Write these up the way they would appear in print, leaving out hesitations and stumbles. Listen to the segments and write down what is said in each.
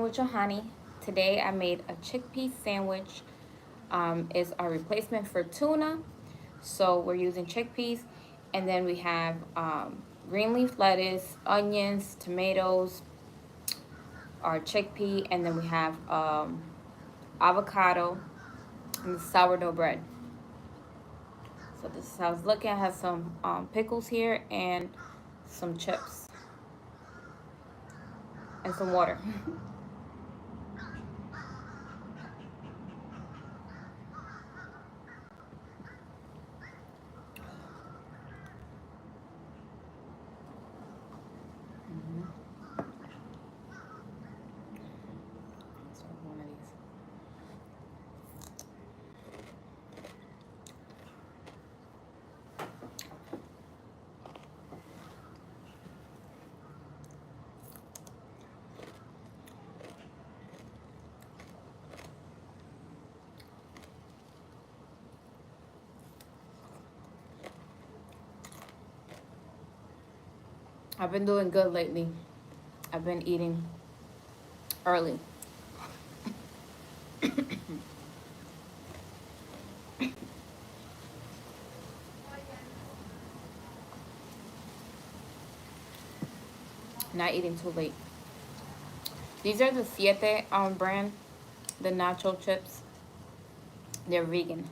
with Johanny. Today I made a chickpea sandwich. It's our replacement for tuna. So we're using chickpeas, and then we have green leaf lettuce, onions, tomatoes, our chickpea, and then we have avocado and the sourdough bread. So this is how it's looking. I have some pickles here and some chips and some water. So one of these. I've been doing good lately. I've been eating early. Not eating too late. These are the Siete brand, the nacho chips. They're vegan.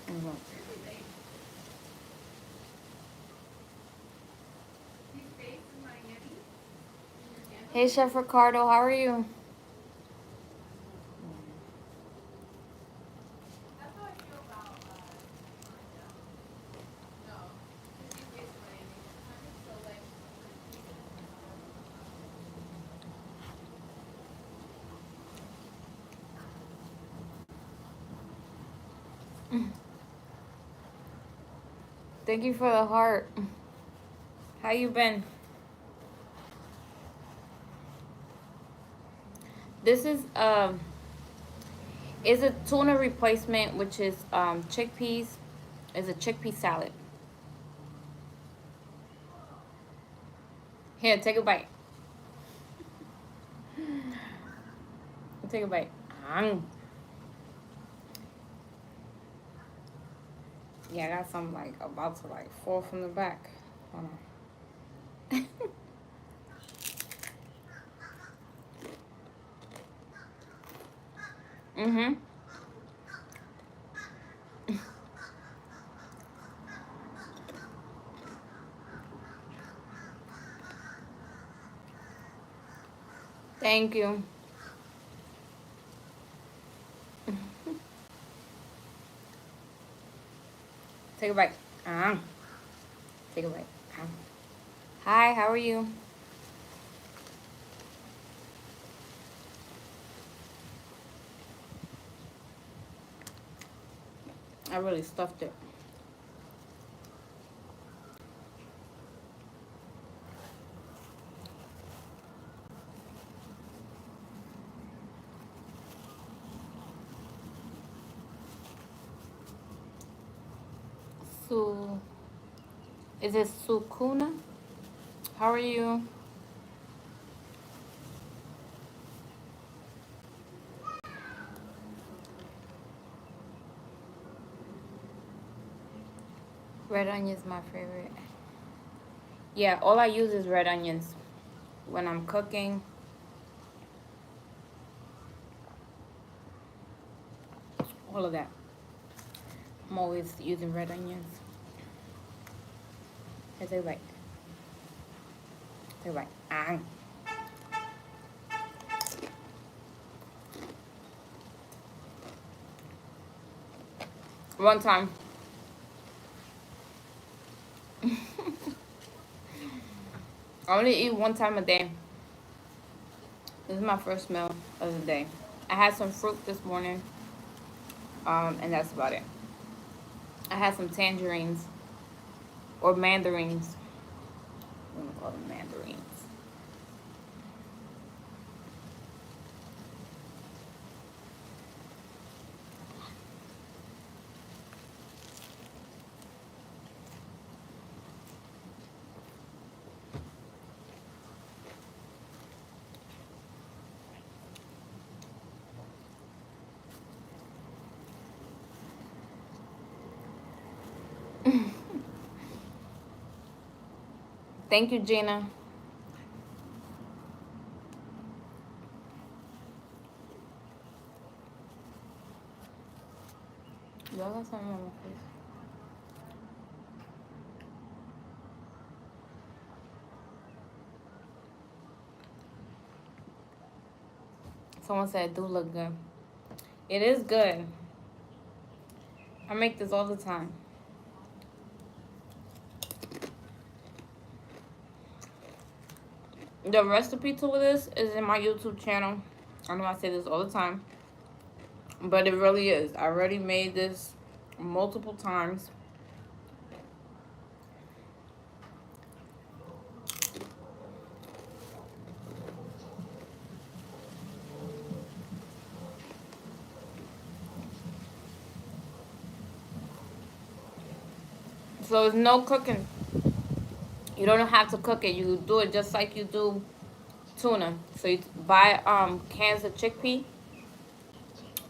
Mhm. Hey, Chef Ricardo, how are you? Thank you for the heart. How you been? This is a tuna replacement, which is chickpeas. Is a chickpea salad. Here, take a bite. Take a bite. Yeah, I got some like about to like fall from the back. Hold on. Mm-hmm. Thank you. Take a bite. Take a bite. Hi, how are you? I really stuffed it. Su, is it Sukuna? How are you? Red onion is my favorite. Yeah, all I use is red onions when I'm cooking. All of that. I'm always using red onions. Is it right? Is it right? One time. I only eat one time a day. This is my first meal of the day. I had some fruit this morning, and that's about it. I had some tangerines or mandarins. I'm gonna call them mandarins. Thank you, Gina. Y'all got something on my face. Someone said it do look good. It is good. I make this all the time. The recipe to this is in my YouTube channel. I know I say this all the time, but it really is. I already made this multiple times. So it's no cooking. You don't have to cook it. You do it just like you do tuna. So you buy cans of chickpea,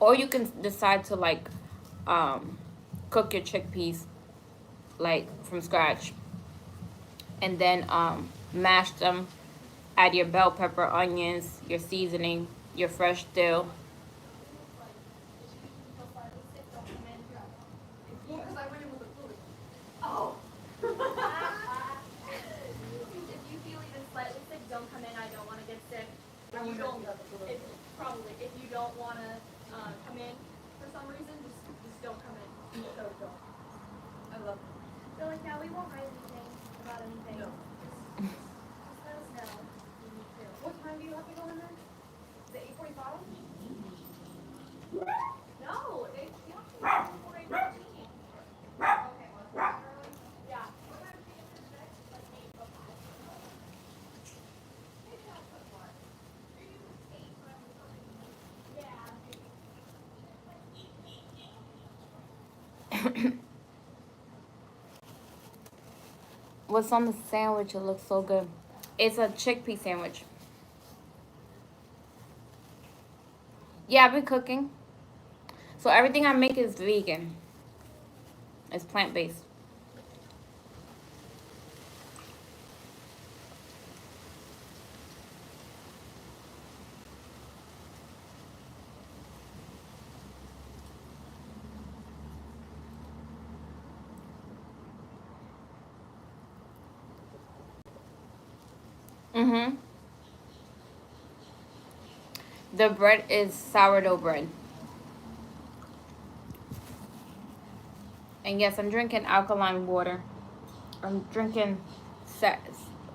or you can decide to like cook your chickpeas like from scratch, and then mash them. Add your bell pepper, onions, your seasoning, your fresh dill. What's on the sandwich? It looks so good. It's a chickpea sandwich. Yeah, I've been cooking. So everything I make is vegan. It's plant-based. Mm-hmm. The bread is sourdough bread. And yes, I'm drinking alkaline water. I'm drinking,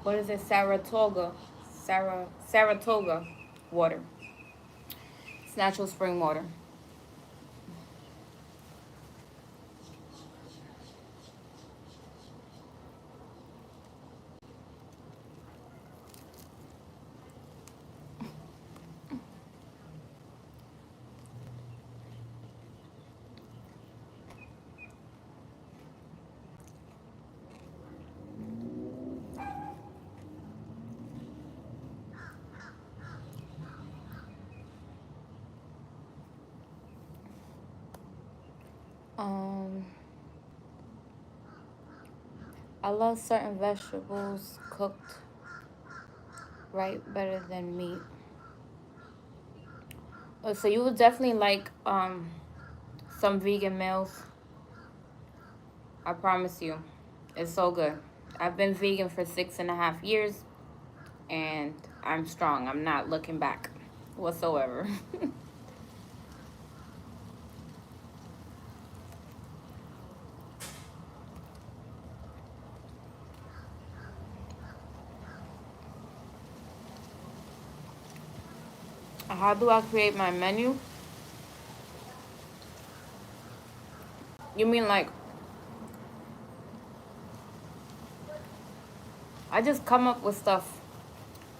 what is it? Saratoga water. It's natural spring water. Um, I love certain vegetables cooked right better than meat. Oh, so you would definitely like some vegan meals. I promise you. It's so good. I've been vegan for 6.5 years and I'm strong. I'm not looking back whatsoever. How do I create my menu? You mean like I just come up with stuff.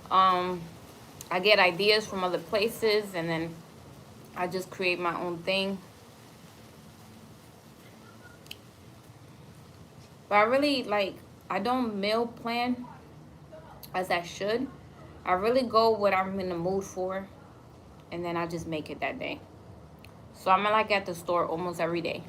Um, I get ideas from other places and then I just create my own thing. But I really like, I don't meal plan as I should. I really go what I'm in the mood for and then I just make it that day. So I'm like at the store almost every day.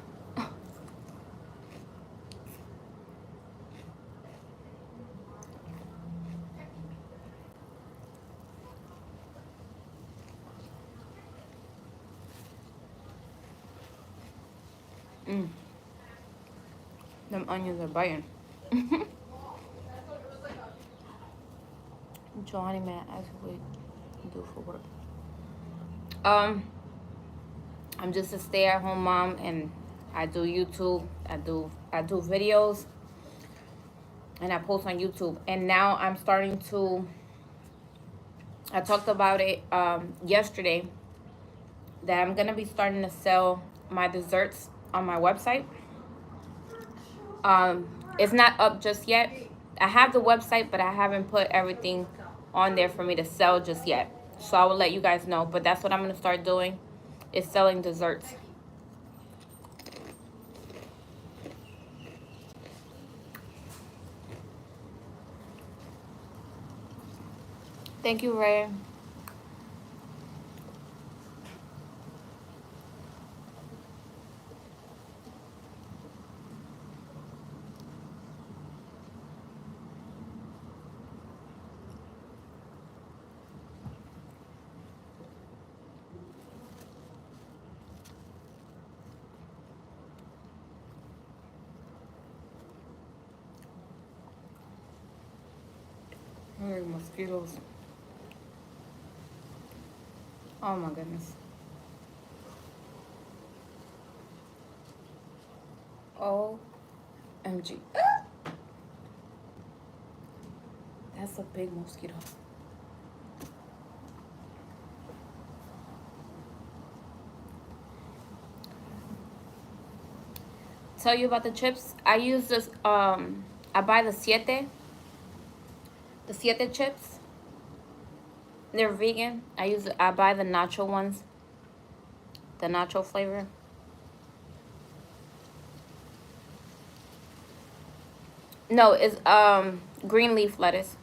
Mm. Them onions are biting. Johanny, man, ask what you do for work. I'm just a stay-at-home mom, and I do YouTube. I do videos, and I post on YouTube. And now I'm starting to. I talked about it yesterday that I'm gonna be starting to sell my desserts on my website. It's not up just yet. I have the website, but I haven't put everything on there for me to sell just yet. So I will let you guys know. But that's what I'm gonna start doing, is selling desserts. Thank you, Ray. Oh, mosquitoes. Oh my goodness. OMG. That's a big mosquito. Tell you about the chips. I use this, I buy the siete chips. They're vegan. I buy the nacho ones, the nacho flavor. No, it's green leaf lettuce.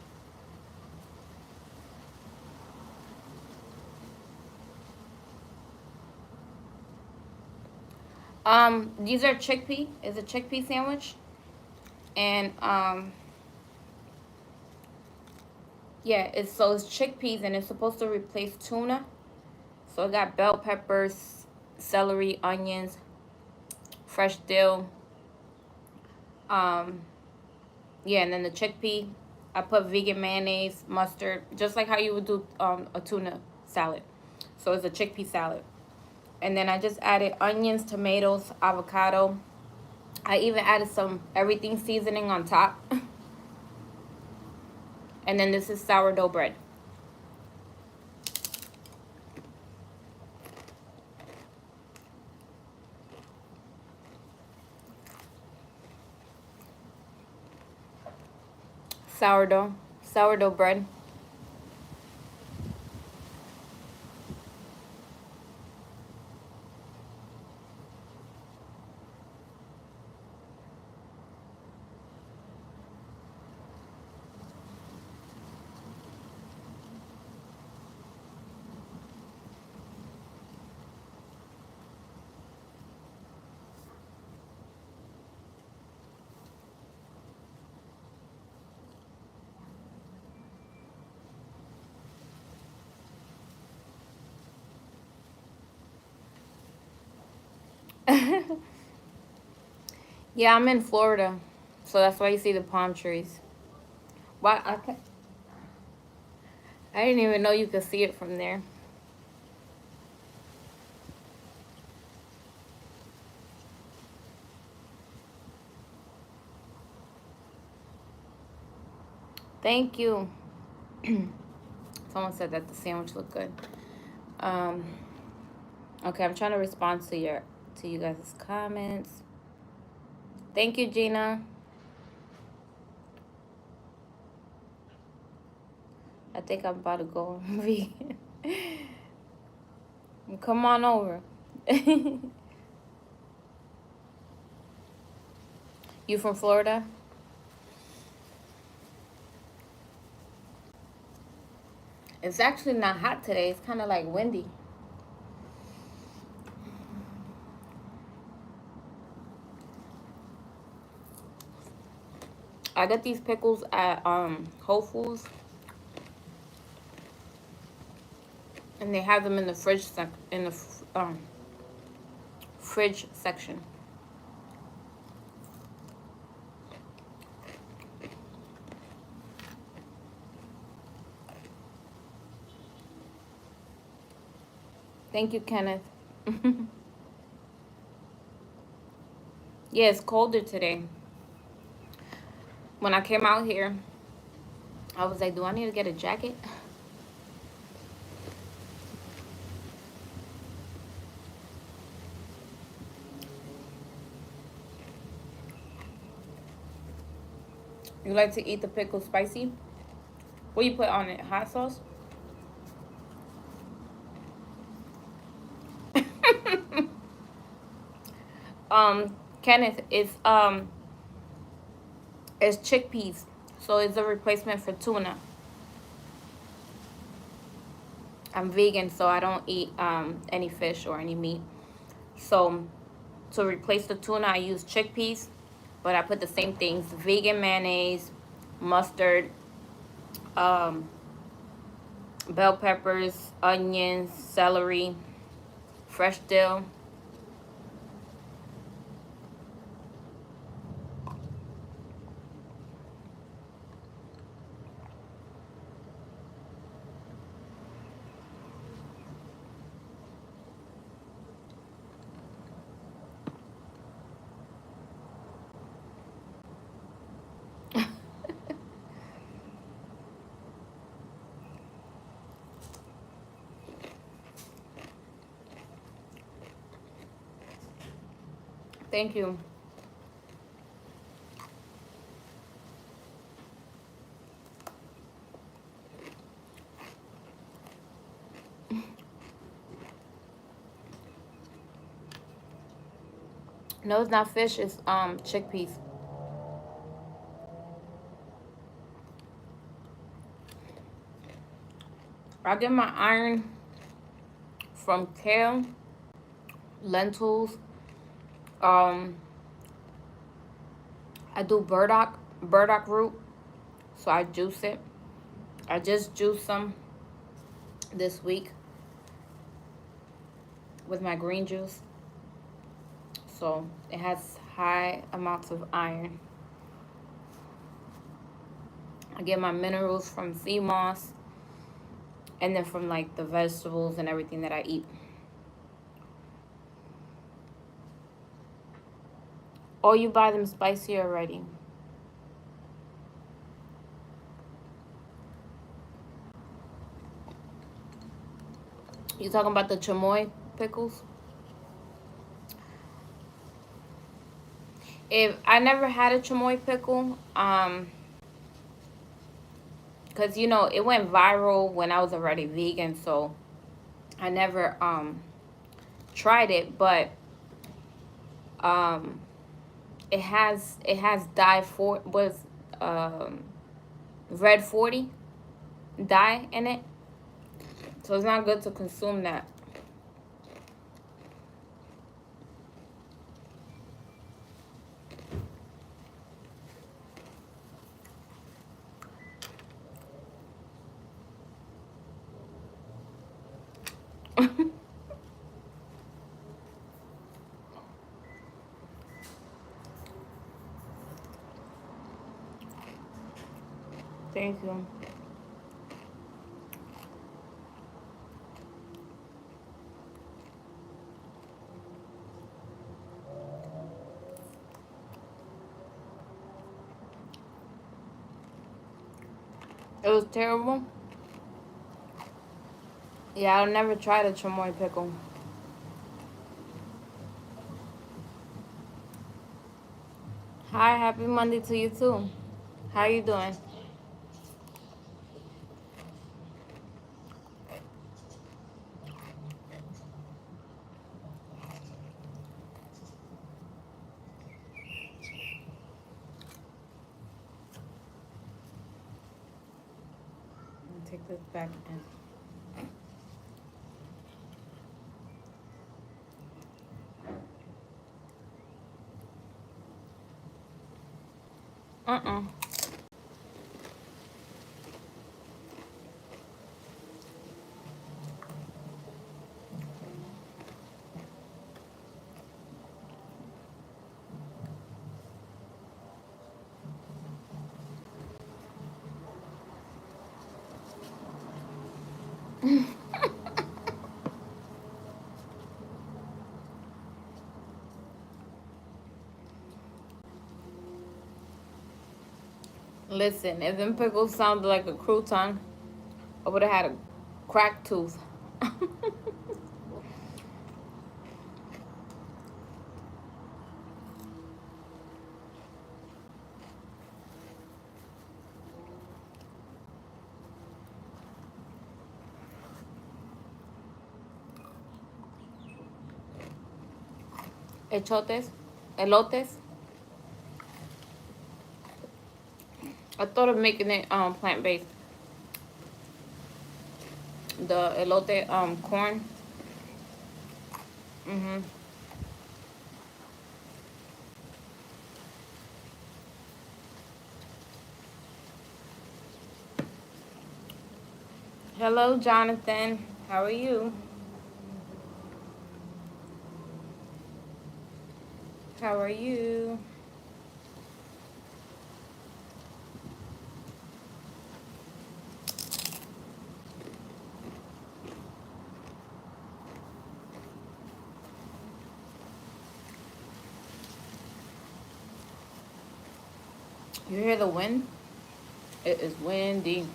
These are chickpea. It's a chickpea sandwich. And yeah, it's chickpeas, and it's supposed to replace tuna. So it got bell peppers, celery, onions, fresh dill. Um, yeah, and then the chickpea. I put vegan mayonnaise, mustard, just like how you would do a tuna salad. So it's a chickpea salad. And then I just added onions, tomatoes, avocado. I even added some everything seasoning on top. And then this is sourdough bread. Sourdough bread. Yeah, I'm in Florida, so that's why you see the palm trees. Why I didn't even know you could see it from there. Thank you. Someone said that the sandwich looked good. Um, okay, I'm trying to respond to you guys' comments. Thank you, Gina. I think I'm about to go vegan. Come on over. You from Florida? It's actually not hot today. It's kind of like windy. I got these pickles at Whole Foods, and they have them in the fridge section. Thank you, Kenneth. Yeah, it's colder today. When I came out here, I was like, do I need to get a jacket? You like to eat the pickle spicy? What you put on it? Hot sauce? Kenneth, it's chickpeas. So it's a replacement for tuna. I'm vegan, so I don't eat any fish or any meat. So to replace the tuna, I use chickpeas, but I put the same things: vegan mayonnaise, mustard, um, bell peppers, onions, celery, fresh dill. Thank you. No, it's not fish. It's chickpeas. I get my iron from kale, lentils. Um, I do burdock root, so I juice it. I just juiced some this week with my green juice, so it has high amounts of iron. I get my minerals from sea moss, and then from like the vegetables and everything that I eat. Or you buy them spicy already. You talking about the chamoy pickles? If I never had a chamoy pickle, cause you know it went viral when I was already vegan, so I never tried it, but um it has dye for was um red 40 dye in it, so it's not good to consume that. Thank you. It was terrible. Yeah, I'll never try the chamoy pickle. Hi, happy Monday to you too. How you doing? Take this back in. Uh-uh. Listen, if them pickles sounded like a crouton, I would have had a cracked tooth. Echotes, elotes. I thought of making it plant based. The elote corn. Mhm. Hello, Jonathan. How are you? How are you? You hear the wind? It is windy.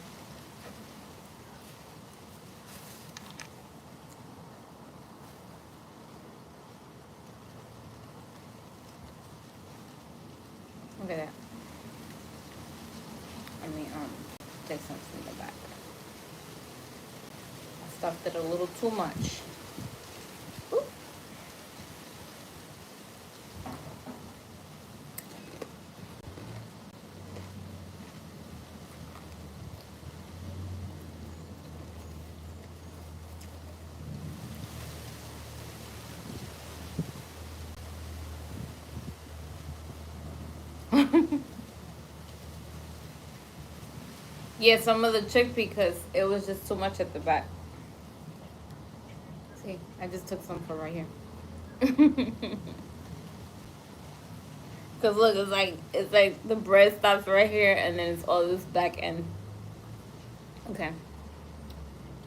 Look at that. I mean, take some from the back. I stuffed it a little too much. Ooh. Yeah, some of the chickpea because it was just too much at the back. See, I just took some from right here. Cause look, it's like the bread stops right here, and then it's all this back end. Okay,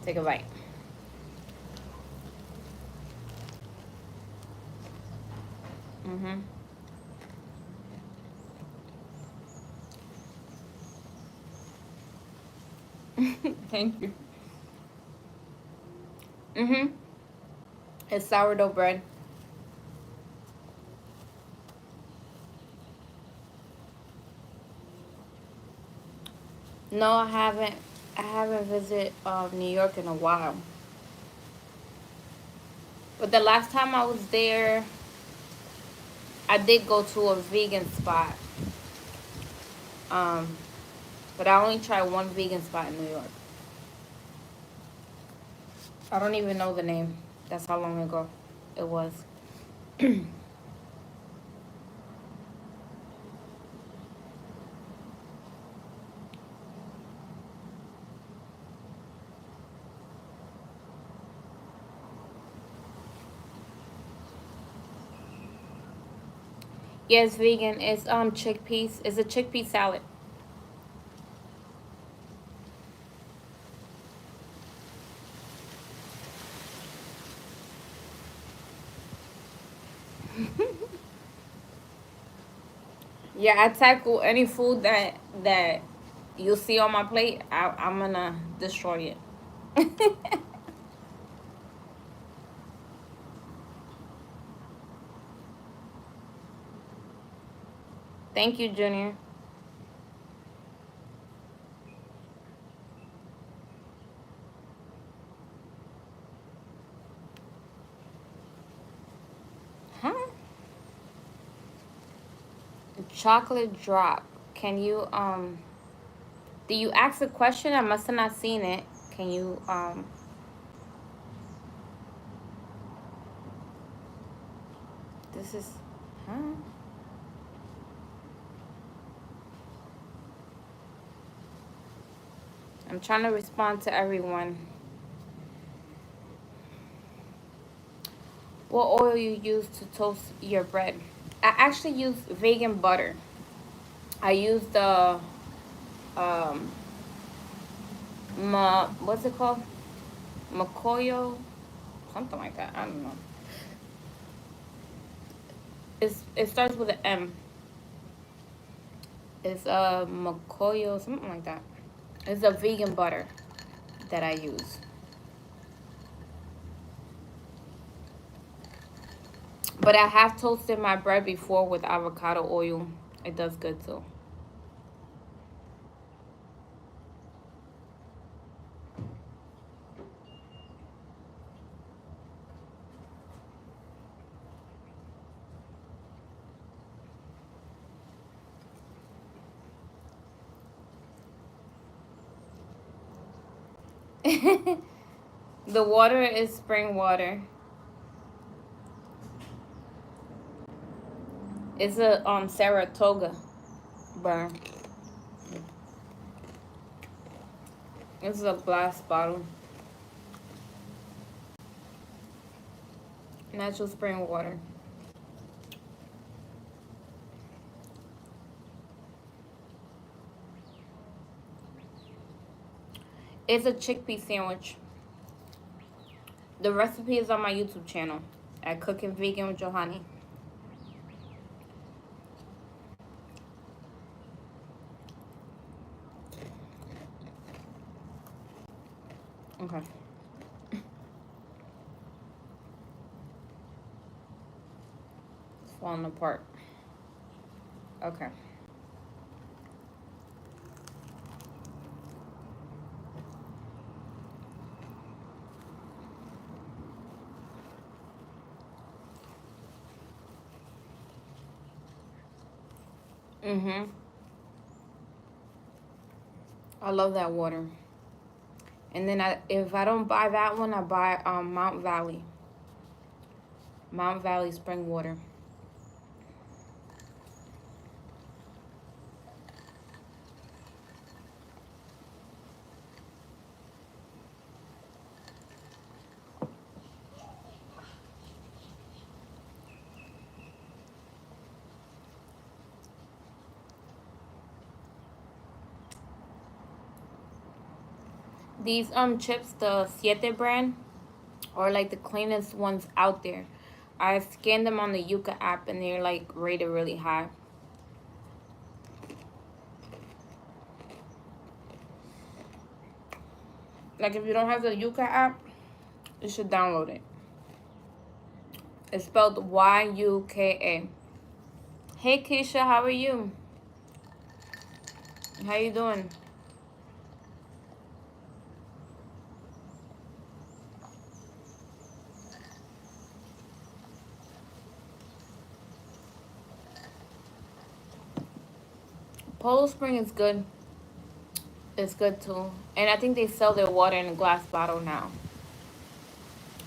take a bite. Mhm. Thank you. Mhm. It's sourdough bread. No, I haven't. I haven't visited New York in a while. But the last time I was there, I did go to a vegan spot. Um, but I only tried one vegan spot in New York. I don't even know the name. That's how long ago it was. Yeah, it's vegan. It's chickpeas. It's a chickpea salad. Yeah, I tackle any food that you'll see on my plate. I'm gonna destroy it. Thank you, Junior. Huh? Chocolate drop. Can you did you ask a question? I must have not seen it. Can you this is huh? I'm trying to respond to everyone. What oil you use to toast your bread? I actually use vegan butter. I use the um what's it called? Makoyo, something like that. I don't know. It starts with an M. It's a Makoyo, something like that. It's a vegan butter that I use. But I have toasted my bread before with avocado oil. It does good too. The water is spring water. It's a Saratoga burn. This is a glass bottle. Natural spring water. It's a chickpea sandwich. The recipe is on my YouTube channel at Cooking Vegan with Johanny. Okay. It's falling apart. Okay. I love that water. And then if I don't buy that one, I buy Mount Valley. Mount Valley spring water. These chips, the Siete brand, are like the cleanest ones out there. I scanned them on the Yuka app and they're like rated really high. Like if you don't have the Yuka app, you should download it. It's spelled Yuka. Hey Keisha, how are you? How you doing? Polo Spring is good. It's good too. And I think they sell their water in a glass bottle now.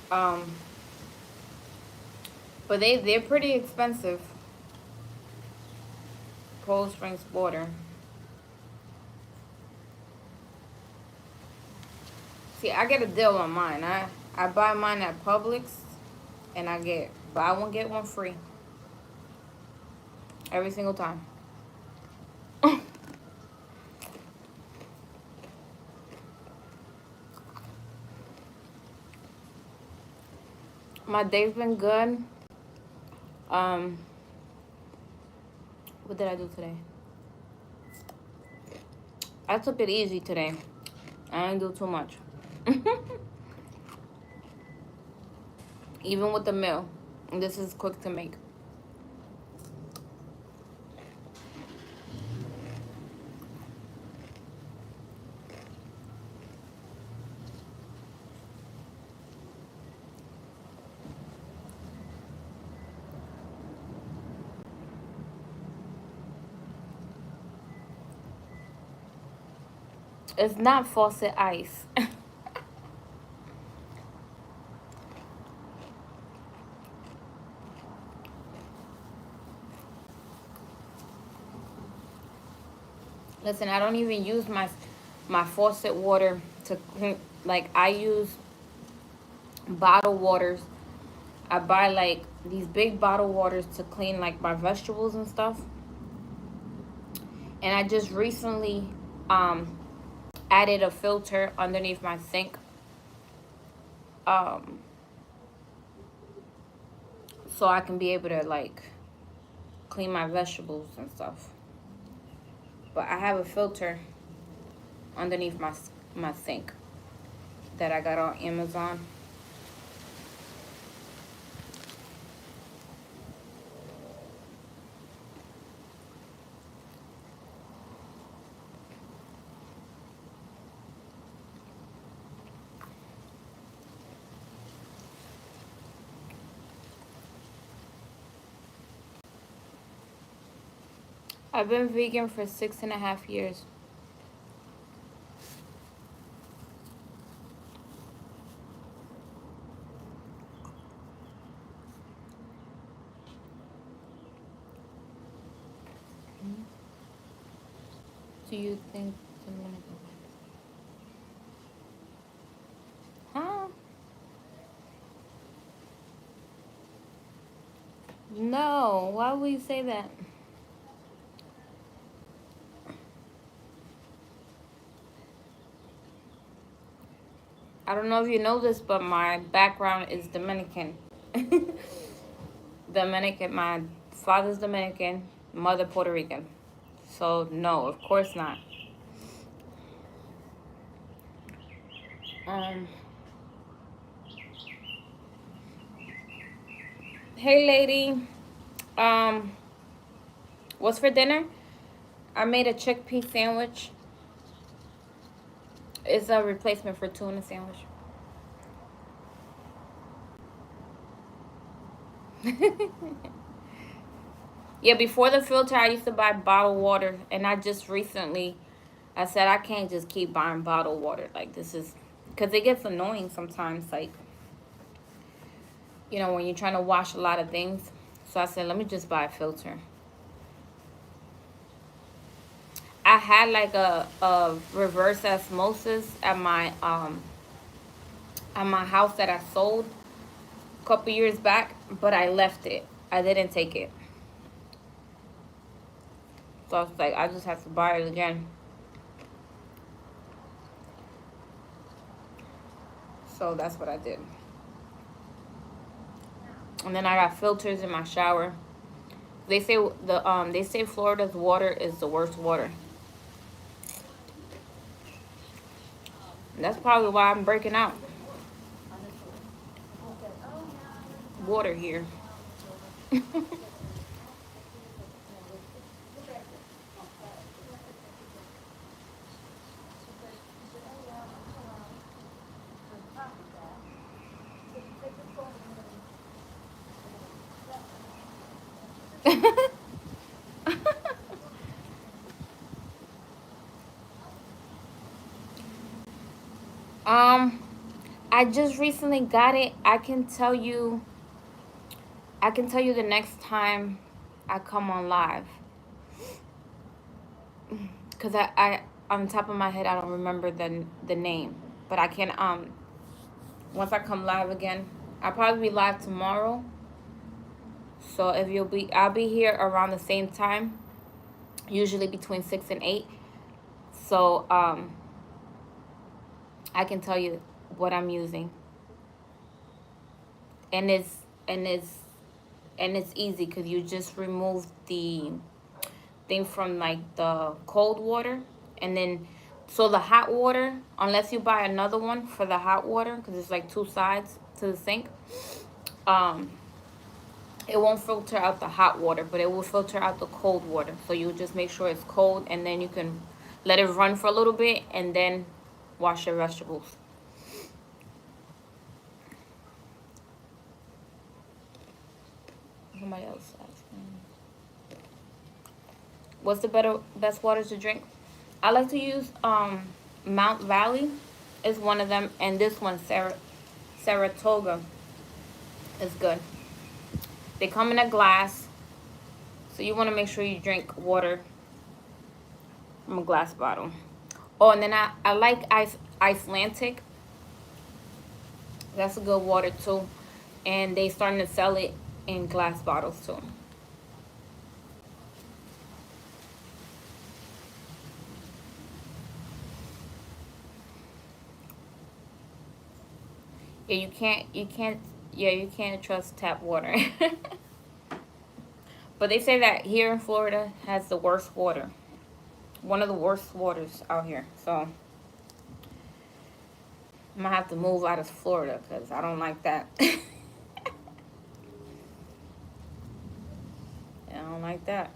Um, but they're pretty expensive. Cold Springs water. See, I get a deal on mine. I buy mine at Publix, and I get buy one get one free every single time. My day's been good. What did I do today? I took it easy today. I didn't do too much. Even with the meal. This is quick to make. It's not faucet ice. Listen, I don't even use my faucet water to clean. Like, I use bottled waters. I buy like these big bottled waters to clean like my vegetables and stuff. And I just recently added a filter underneath my sink. So I can be able to like clean my vegetables and stuff. But I have a filter underneath my sink that I got on Amazon. I've been vegan for 6.5 years. Do you think Dominican? Huh? No. Why would you say that? I don't know if you know this, but my background is Dominican. Dominican. My father's Dominican, mother Puerto Rican. So no, of course not. Um. Hey, lady. Um. What's for dinner? I made a chickpea sandwich. It's a replacement for tuna sandwich. Yeah, before the filter, I used to buy bottled water, and I just recently, I said I can't just keep buying bottled water. Like this is, because it gets annoying sometimes. Like, you know, when you're trying to wash a lot of things. So I said, let me just buy a filter. I had like a reverse osmosis at my house that I sold a couple years back, but I left it. I didn't take it. So I was like, I just have to buy it again. So that's what I did. And then I got filters in my shower. They say Florida's water is the worst water. And that's probably why I'm breaking out. Water here. um, I just recently got it. I can tell you. I can tell you the next time I come on live. Cause I on the top of my head I don't remember the name, but I can once I come live again, I'll probably be live tomorrow. So if I'll be here around the same time, usually between 6 and 8. So I can tell you what I'm using, and it's easy because you just remove the thing from like the cold water, and then so the hot water, unless you buy another one for the hot water because it's like two sides to the sink, um it won't filter out the hot water, but it will filter out the cold water. So you just make sure it's cold, and then you can let it run for a little bit and then wash your vegetables. Somebody else asking, what's the best water to drink? I like to use Mount Valley is one of them, and this one Saratoga is good. They come in a glass, so you want to make sure you drink water from a glass bottle. Oh, and then I like Icelandic. That's a good water too, and they starting to sell it in glass bottles too. Yeah, you can't trust tap water. But they say that here in Florida has the worst water. one of the worst waters out here. So I'm gonna have to move out of Florida because I don't like that. I don't like that.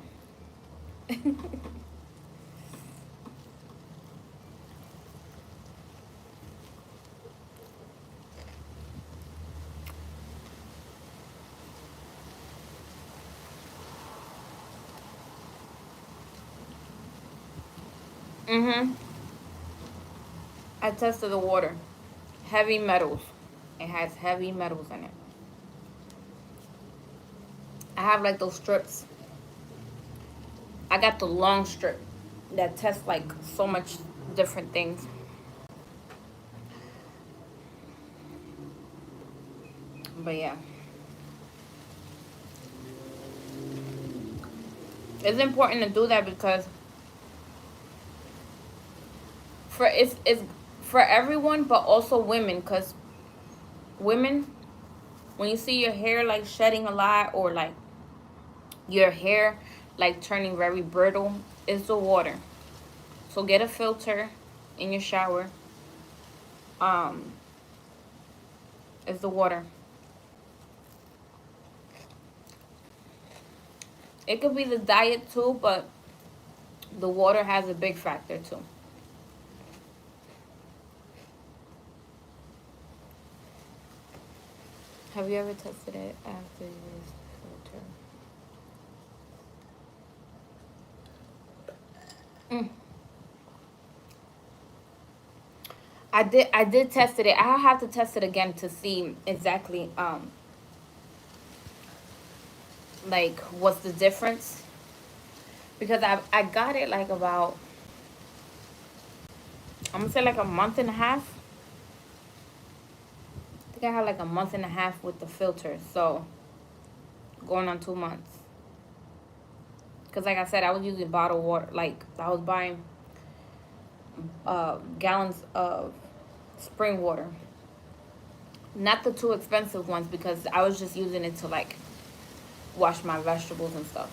Mm-hmm. I tested the water. Heavy metals. It has heavy metals in it. I have like those strips. I got the long strip that tests like so much different things. But yeah. It's important to do that because it's for everyone, but also women, because women, when you see your hair like shedding a lot, or like your hair like turning very brittle, it's the water. So get a filter in your shower. um it's the water. It could be the diet too, but the water has a big factor too. Have you ever tested it after you used the filter? Mm. I did test it. I have to test it again to see exactly like what's the difference, because I got it like about, I'm gonna say like a month and a half. I think I had like a month and a half with the filter, so going on 2 months. Because like I said, I was using bottled water. Like I was buying gallons of spring water, not the too expensive ones, because I was just using it to like wash my vegetables and stuff.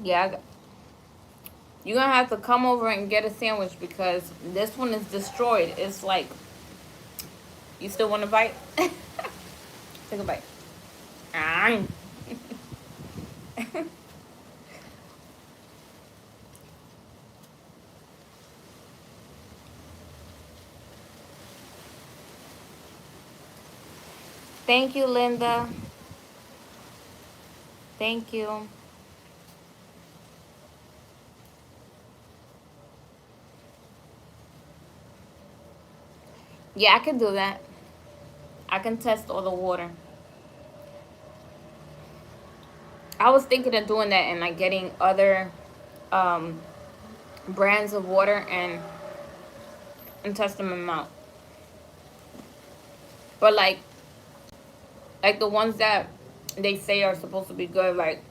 Yeah, you're gonna have to come over and get a sandwich because this one is destroyed. It's like, you still want to bite? Take a bite. Ah. Thank you, Linda. Thank you. Yeah, I can do that. I can test all the water. I was thinking of doing that and like getting other um, brands of water and testing them out. But like the ones that they say are supposed to be good, like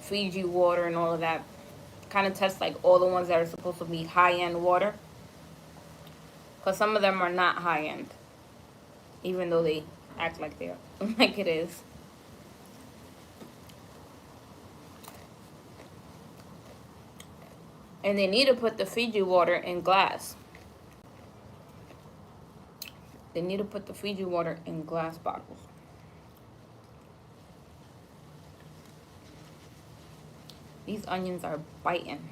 Fiji water and all of that, kind of test like all the ones that are supposed to be high end water, because some of them are not high end, even though they act like they are, like it is. And they need to put the Fiji water in glass. They need to put the Fiji water in glass bottles. These onions are biting.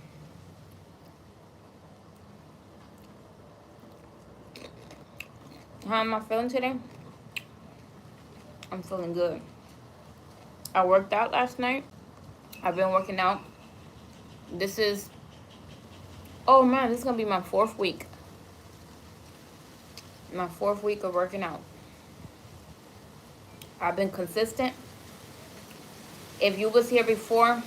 How am I feeling today? I'm feeling good. I worked out last night. I've been working out. This is, oh man, this is gonna be my 4th week. My 4th week of working out. I've been consistent. If you was here before,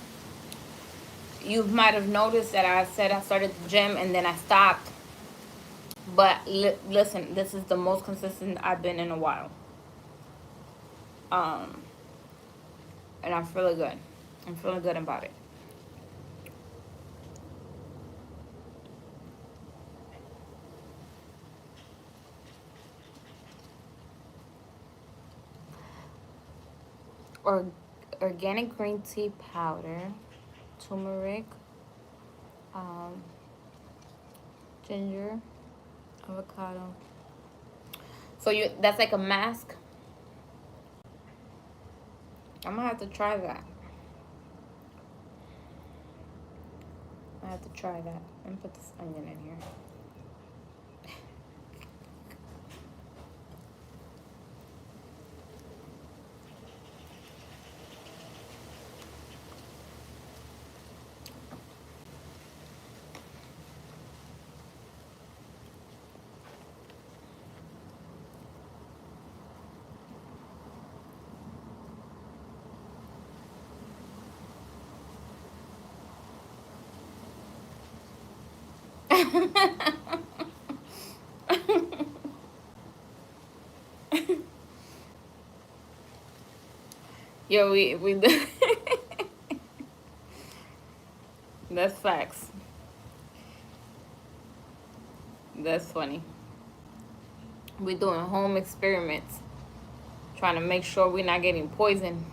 you might have noticed that I said I started the gym and then I stopped. But listen, this is the most consistent I've been in a while. And I'm feeling good. I'm feeling good about it. organic green tea powder, turmeric, um, ginger, avocado. So that's like a mask. I'm gonna have to try that. I have to try that. Let me put this onion in here. Yo, we that's facts. That's funny. We're doing home experiments, trying to make sure we're not getting poisoned.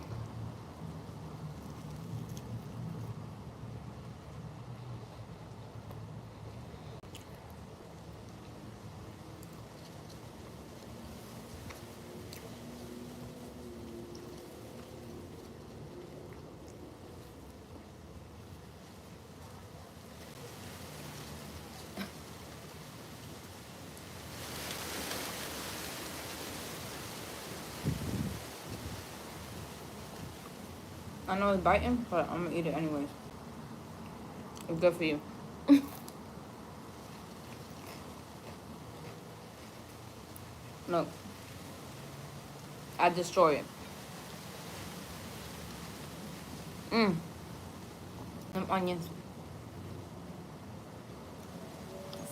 I know it's biting, but I'm gonna eat it anyways. It's good for you. Look, I destroy it. Them onions.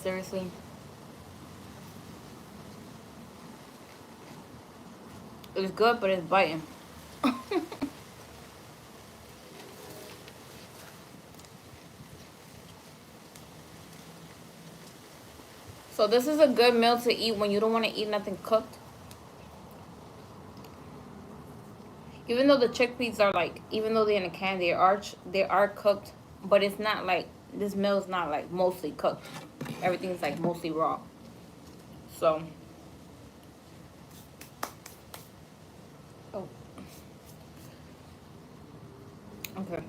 Seriously. It's good, but it's biting. So this is a good meal to eat when you don't want to eat nothing cooked. Even though the chickpeas are like, even though they're in a can, they are cooked, but it's not like, this meal is not like mostly cooked. Everything's like mostly raw. So, oh, okay.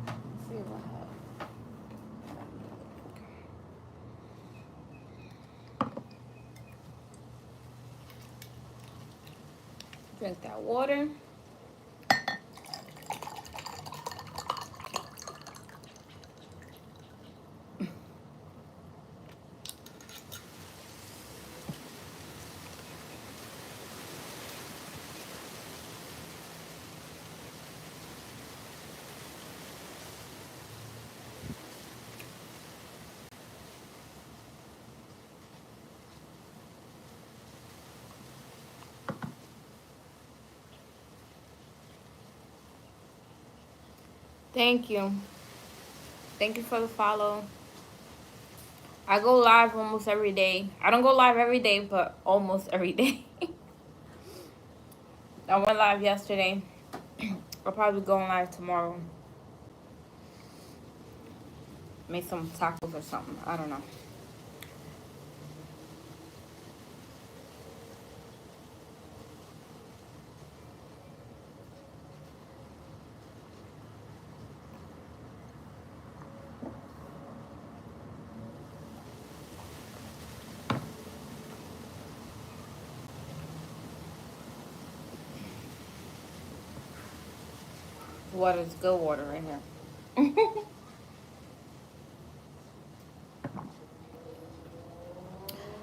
Let's see what I have. Drink that water. Thank you. Thank you for the follow. I go live almost every day. I don't go live every day, but almost every day. I went live yesterday. I'll probably go live tomorrow. Make some tacos or something. I don't know. Water is good water right here.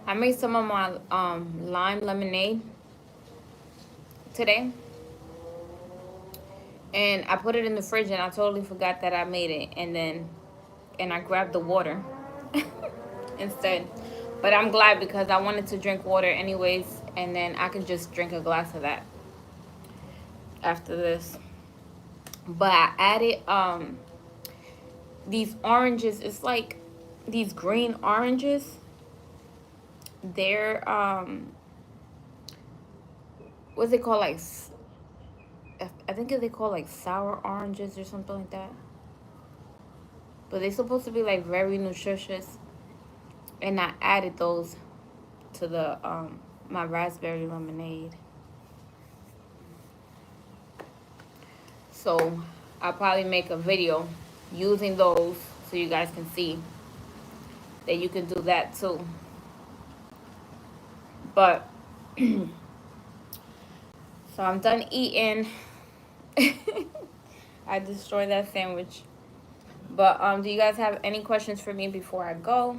I made some of my lime lemonade today. And I put it in the fridge and I totally forgot that I made it. And I grabbed the water instead. But I'm glad because I wanted to drink water anyways. And then I could just drink a glass of that after this. But I added these oranges. It's like these green oranges. They're what's it called, like, I think they call like sour oranges or something like that. But they're supposed to be like very nutritious, and I added those to the my raspberry lemonade. So I'll probably make a video using those so you guys can see that you can do that too. But so I'm done eating. I destroyed that sandwich. But do you guys have any questions for me before I go?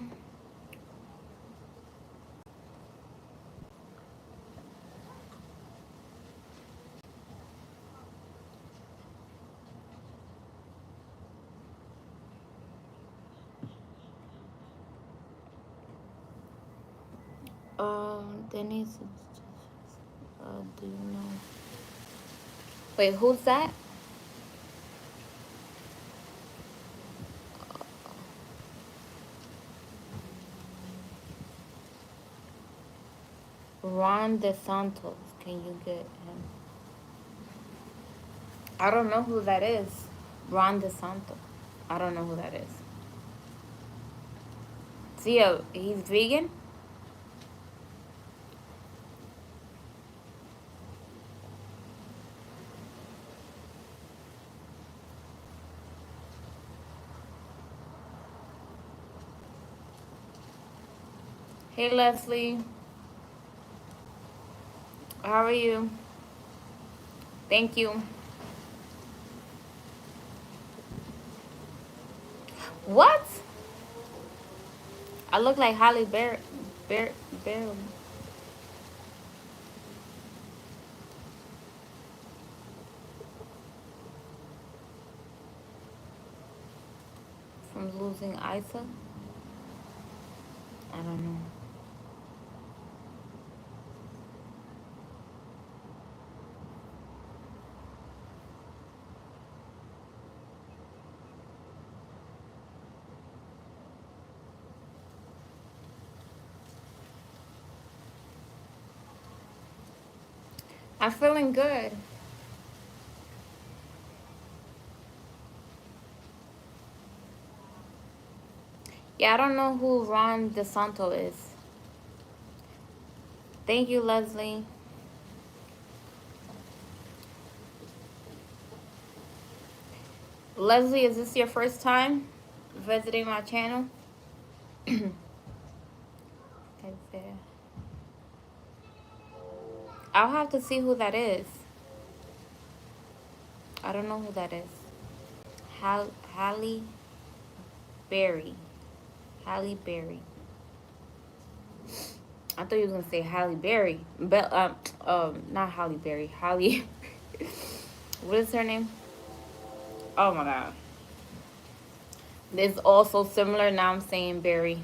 Denise, do you know? Wait, who's that? Ron DeSantos. Can you get him? I don't know who that is. Ron DeSantos. I don't know who that is. See, he's vegan? Hey, Leslie. How are you? Thank you. What? I look like Holly Berry. From losing Isa? I don't know. I'm feeling good. Yeah, I don't know who Ron DeSanto is. Thank you, Leslie. Leslie, is this your first time visiting my channel? I'll have to see who that is. I don't know who that is. Halle Berry. Halle Berry. I thought you was gonna say Halle Berry, but not Halle Berry. Halle. What is her name? Oh my god. This also similar. Now I'm saying Berry.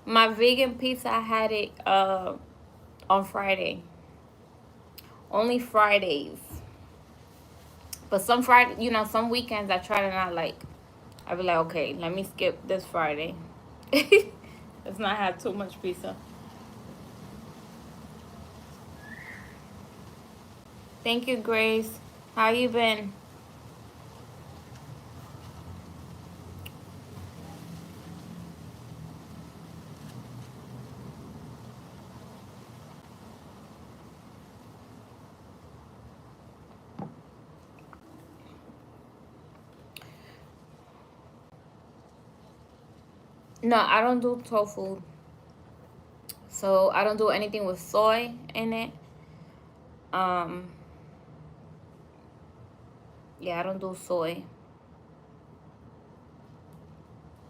My vegan pizza, I had it on Friday. Only Fridays. But some Friday, some weekends I try to not like. I be like, okay, let me skip this Friday. Let's not have too much pizza. Thank you, Grace. How you been? No, I don't do tofu. So I don't do anything with soy in it. Yeah, I don't do soy.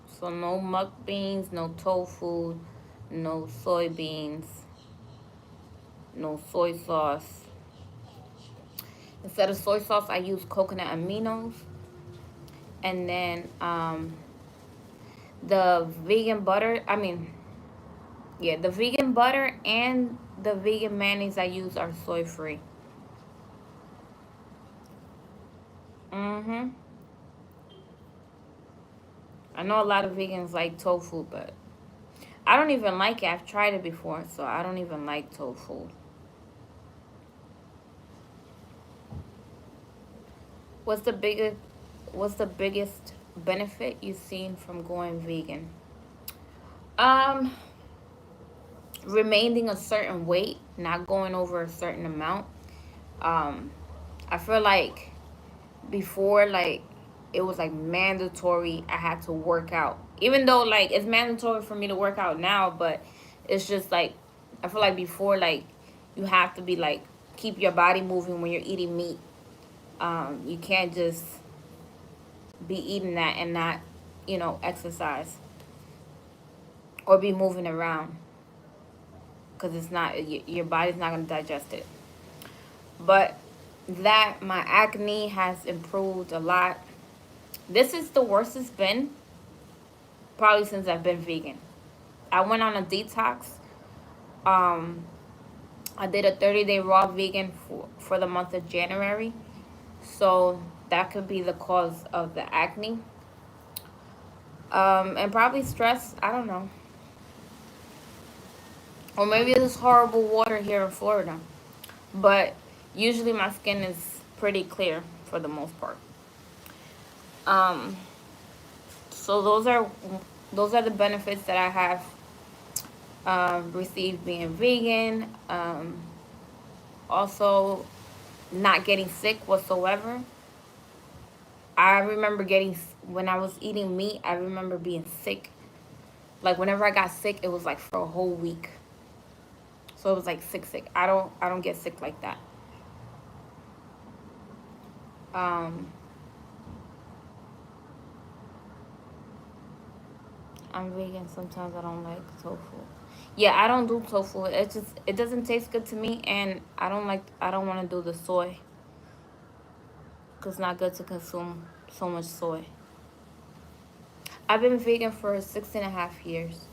So no mukbangs, no tofu, no soybeans, no soy sauce. Instead of soy sauce, I use coconut aminos. And then the vegan butter, the vegan butter and the vegan mayonnaise I use are soy free. I know a lot of vegans like tofu, but I don't even like it. I've tried it before, so I don't even like tofu. What's the biggest what's the biggest benefit you've seen from going vegan? Um, Remaining a certain weight, not going over a certain amount. Um, I feel like before, like, it was like mandatory. I had to work out, even though like it's mandatory for me to work out now, but it's just like I feel like before, like, you have to be like keep your body moving when you're eating meat. You can't just be eating that and not, exercise or be moving around, because it's not your body's not going to digest it. But that my acne has improved a lot. This is the worst it's been probably since I've been vegan. I went on a detox. um I did a 30-day raw vegan for the month of January, so that could be the cause of the acne. And probably stress, I don't know. Or maybe this horrible water here in Florida. But usually my skin is pretty clear for the most part. Um, so those are the benefits that I have received being vegan. Also, not getting sick whatsoever. I remember when I was eating meat, I remember being sick. Like whenever I got sick, it was like for a whole week. So it was like sick. I don't get sick like that. Um, I'm vegan. Sometimes I don't like tofu. Yeah, I don't do tofu. It doesn't taste good to me, and I don't want to do the soy, cause it's not good to consume so much soy. I've been vegan for 6.5 years.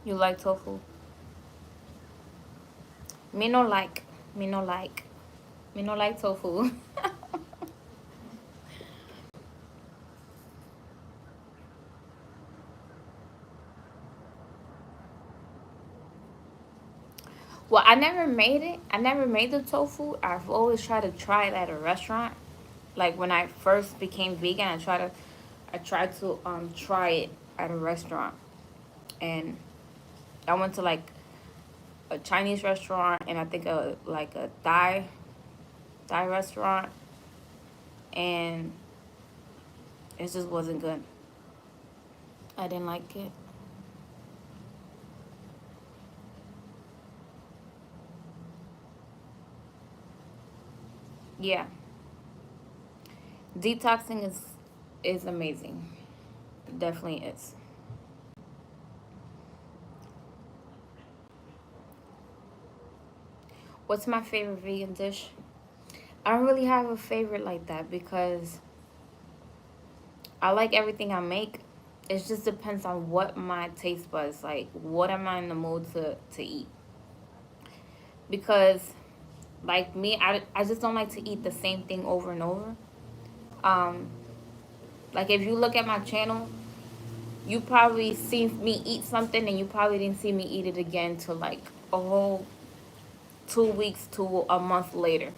You like tofu? Me no like. Me no like. Me no like tofu. Well, I never made it. I never made the tofu. I've always tried to try it at a restaurant. Like when I first became vegan, I tried to try it at a restaurant, and I went to like a Chinese restaurant, and I think a Thai restaurant, and it just wasn't good. I didn't like it. Yeah, detoxing is amazing. It definitely is. What's my favorite vegan dish? I don't really have a favorite like that because I like everything I make. It just depends on what my taste buds like. What am I in the mood to eat? Because like me, I just don't like to eat the same thing over and over. Um, like if you look at my channel, you probably see me eat something and you probably didn't see me eat it again till like a whole 2 weeks to a month later.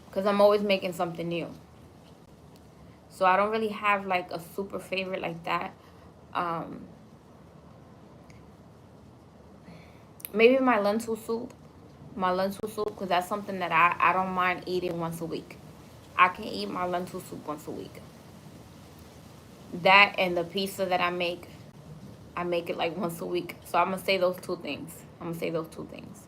Because I'm always making something new. So I don't really have like a super favorite like that. Um, Maybe my lentil soup. My lentil soup, because that's something that I don't mind eating once a week. I can eat my lentil soup once a week. That and the pizza that I make it like once a week. So I'm going to say those two things. I'm going to say those two things.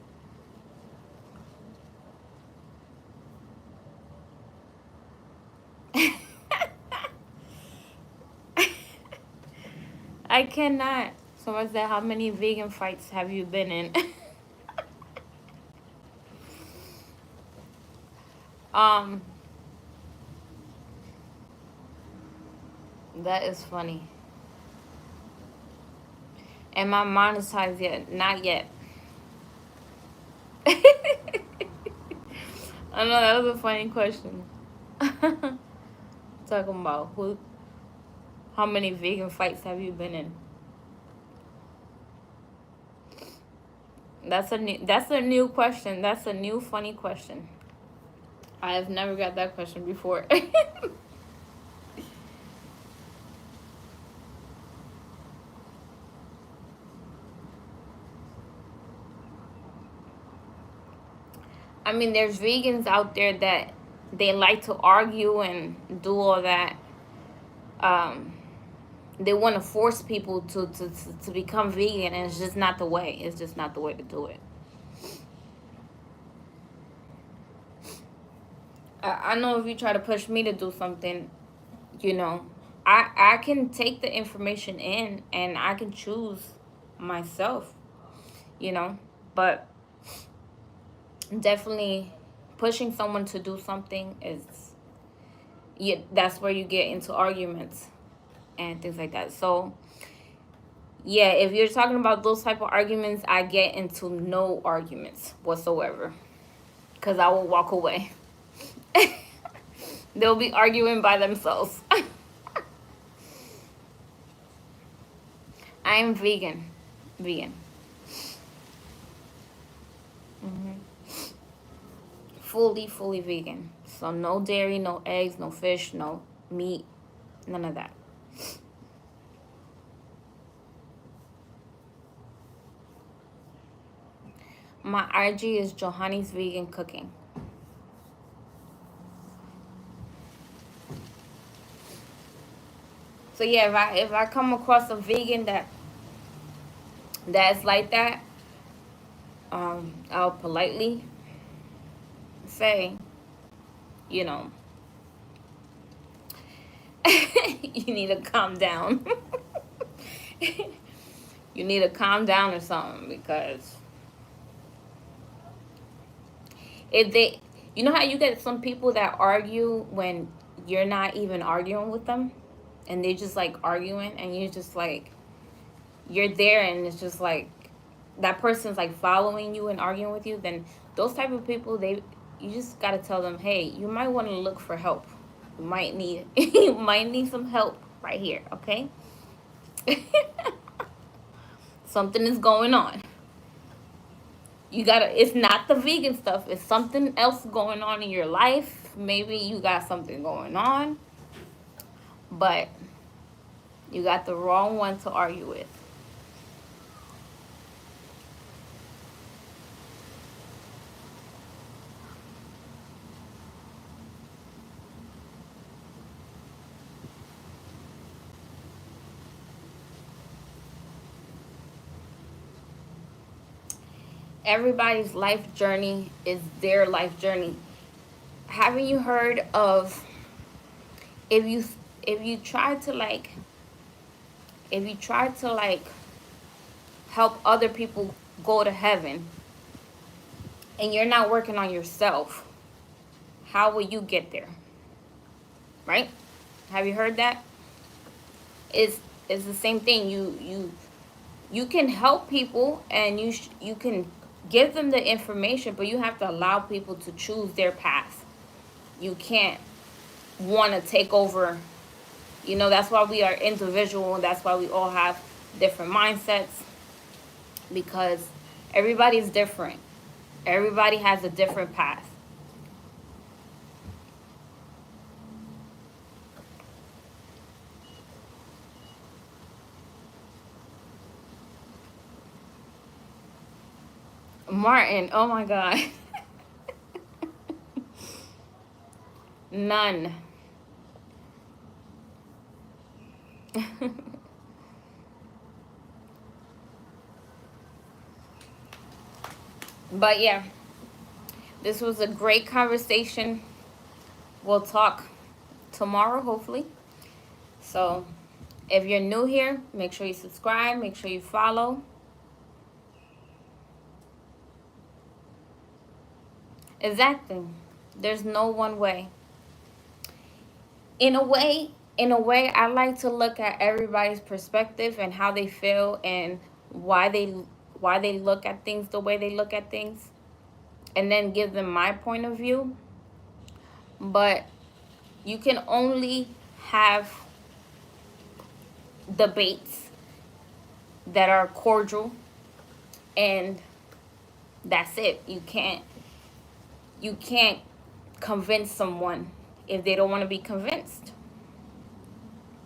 I cannot. Someone said, how many vegan fights have you been in? um, that is funny. Am I monetized yet? Not yet. I know that was a funny question. Talking about how many vegan fights have you been in? That's a new question. That's a new funny question. I have never got that question before. I mean, there's vegans out there that they like to argue and do all that. They want to force people to become vegan, and it's just not the way. It's just not the way to do it. I know if you try to push me to do something, you know, I can take the information in and I can choose myself, you know, but definitely pushing someone to do something is, yeah, that's where you get into arguments and things like that. So yeah, if you're talking about those type of arguments, I get into no arguments whatsoever, because I will walk away. They'll be arguing by themselves. I am vegan. Vegan. Fully vegan. So no dairy, no eggs, no fish, no meat, none of that. My IG is Johanny's Vegan Cooking. So yeah, if I come across a vegan that's like that, I'll politely say, you know, you need to calm down. You need to calm down or something, because if they, you know how you get some people that argue when you're not even arguing with them, and they just like arguing, and you're just like, you're there, and it's just like that person's like following you and arguing with you, then those type of people, you just got to tell them, hey, you might want to look for help. You might need some help right here, okay? Something is going on. It's not the vegan stuff, it's something else going on in your life. Maybe you got something going on, but you got the wrong one to argue with. Everybody's life journey is their life journey. Haven't you heard of, if you try to like help other people go to heaven, and you're not working on yourself, how will you get there? Right? Have you heard that? It's the same thing. You can help people, and you can give them the information, but you have to allow people to choose their path. You can't want to take over. You know, that's why we are individual. That's why we all have different mindsets, because everybody's different. Everybody has a different path. Martin, oh my God. None. But yeah, this was a great conversation. We'll talk tomorrow, hopefully. So if you're new here, make sure you subscribe, make sure you follow. Exactly. There's no one way. In a way, I like to look at everybody's perspective and how they feel, and why they look at things the way they look at things, and then give them my point of view. but you can only have debates that are cordial, and that's it. You can't convince someone if they don't want to be convinced.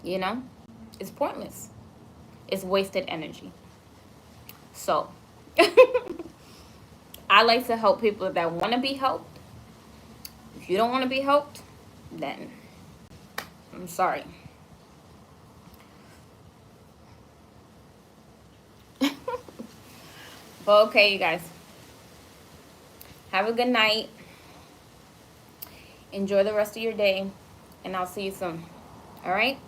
You know, it's pointless. It's wasted energy. So I like to help people that want to be helped. If you don't want to be helped, then I'm sorry. But okay, you guys, have a good night. Enjoy the rest of your day, and I'll see you soon. All right?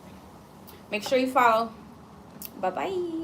Make sure you follow. Bye-bye.